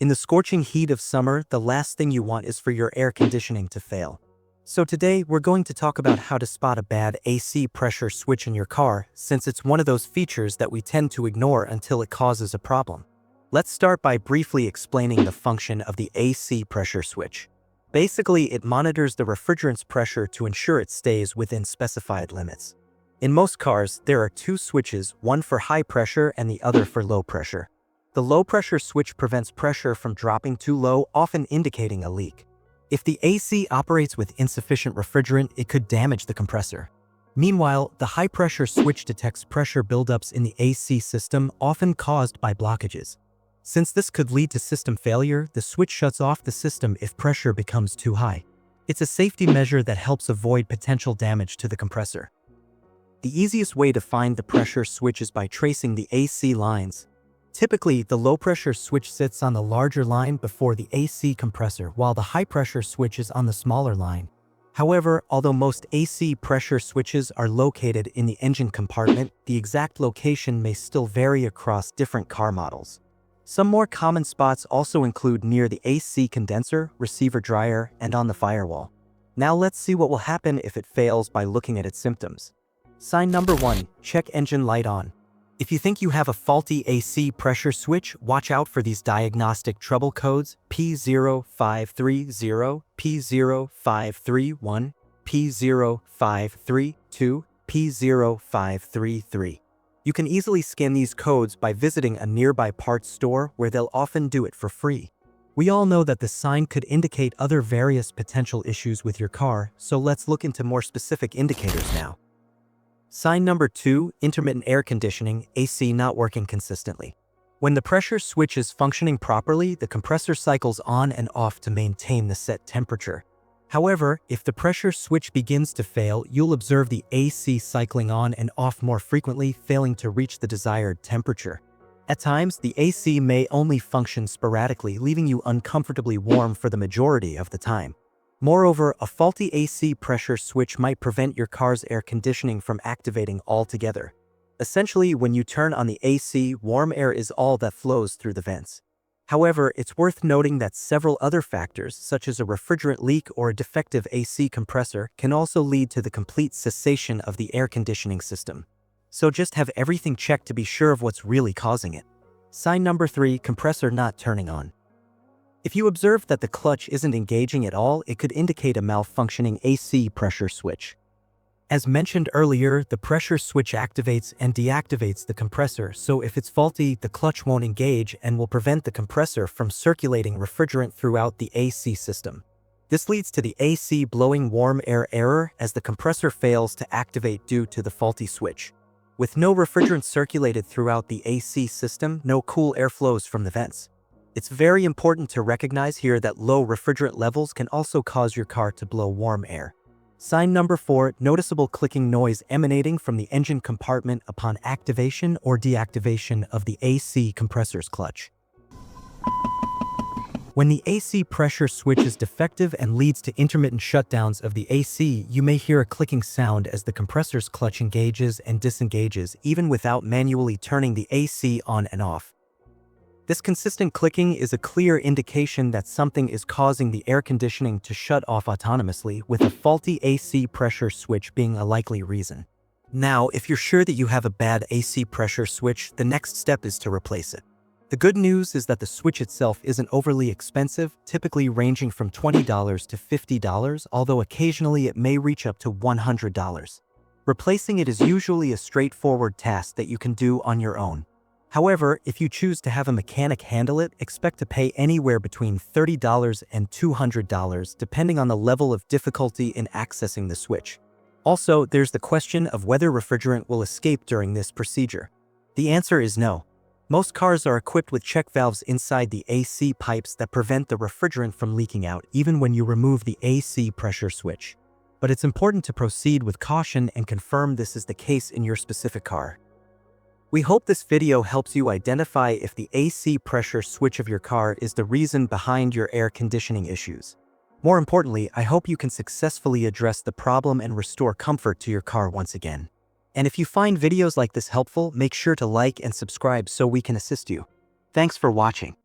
In the scorching heat of summer, the last thing you want is for your air conditioning to fail. So today, we're going to talk about how to spot a bad AC pressure switch in your car, since it's one of those features that we tend to ignore until it causes a problem. Let's start by briefly explaining the function of the AC pressure switch. Basically, it monitors the refrigerant's pressure to ensure it stays within specified limits. In most cars, there are two switches, one for high pressure and the other for low pressure. The low pressure switch prevents pressure from dropping too low, often indicating a leak. If the AC operates with insufficient refrigerant, it could damage the compressor. Meanwhile, the high pressure switch detects pressure buildups in the AC system, often caused by blockages. Since this could lead to system failure, the switch shuts off the system if pressure becomes too high. It's a safety measure that helps avoid potential damage to the compressor. The easiest way to find the pressure switch is by tracing the AC lines. Typically, the low-pressure switch sits on the larger line before the AC compressor, while the high-pressure switch is on the smaller line. However, although most AC pressure switches are located in the engine compartment, the exact location may still vary across different car models. Some more common spots also include near the AC condenser, receiver dryer, and on the firewall. Now let's see what will happen if it fails by looking at its symptoms. Sign number 1, check engine light on. If you think you have a faulty AC pressure switch, watch out for these diagnostic trouble codes P0530, P0531, P0532, P0533. You can easily scan these codes by visiting a nearby parts store where they'll often do it for free. We all know that the sign could indicate other various potential issues with your car, so let's look into more specific indicators now. Sign number 2, intermittent air conditioning, AC not working consistently. When the pressure switch is functioning properly, the compressor cycles on and off to maintain the set temperature. However, if the pressure switch begins to fail, you'll observe the AC cycling on and off more frequently, failing to reach the desired temperature. At times, the AC may only function sporadically, leaving you uncomfortably warm for the majority of the time. Moreover, a faulty AC pressure switch might prevent your car's air conditioning from activating altogether. Essentially, when you turn on the AC, warm air is all that flows through the vents. However, it's worth noting that several other factors, such as a refrigerant leak or a defective AC compressor, can also lead to the complete cessation of the air conditioning system. So just have everything checked to be sure of what's really causing it. Sign number 3, compressor not turning on. If you observe that the clutch isn't engaging at all, it could indicate a malfunctioning AC pressure switch. As mentioned earlier, the pressure switch activates and deactivates the compressor, so if it's faulty, the clutch won't engage and will prevent the compressor from circulating refrigerant throughout the AC system. This leads to the AC blowing warm air error as the compressor fails to activate due to the faulty switch. With no refrigerant circulated throughout the AC system, no cool air flows from the vents. It's very important to recognize here that low refrigerant levels can also cause your car to blow warm air. Sign number 4, noticeable clicking noise emanating from the engine compartment upon activation or deactivation of the AC compressor's clutch. When the AC pressure switch is defective and leads to intermittent shutdowns of the AC, you may hear a clicking sound as the compressor's clutch engages and disengages, even without manually turning the AC on and off. This consistent clicking is a clear indication that something is causing the air conditioning to shut off autonomously, with a faulty AC pressure switch being a likely reason. Now, if you're sure that you have a bad AC pressure switch, the next step is to replace it. The good news is that the switch itself isn't overly expensive, typically ranging from $20 to $50, although occasionally it may reach up to $100. Replacing it is usually a straightforward task that you can do on your own. However, if you choose to have a mechanic handle it, expect to pay anywhere between $30 and $200, depending on the level of difficulty in accessing the switch. Also, there's the question of whether refrigerant will escape during this procedure. The answer is no. Most cars are equipped with check valves inside the AC pipes that prevent the refrigerant from leaking out, even when you remove the AC pressure switch. But it's important to proceed with caution and confirm this is the case in your specific car. We hope this video helps you identify if the AC pressure switch of your car is the reason behind your air conditioning issues. More importantly, I hope you can successfully address the problem and restore comfort to your car once again. And if you find videos like this helpful, make sure to like and subscribe so we can assist you. Thanks for watching.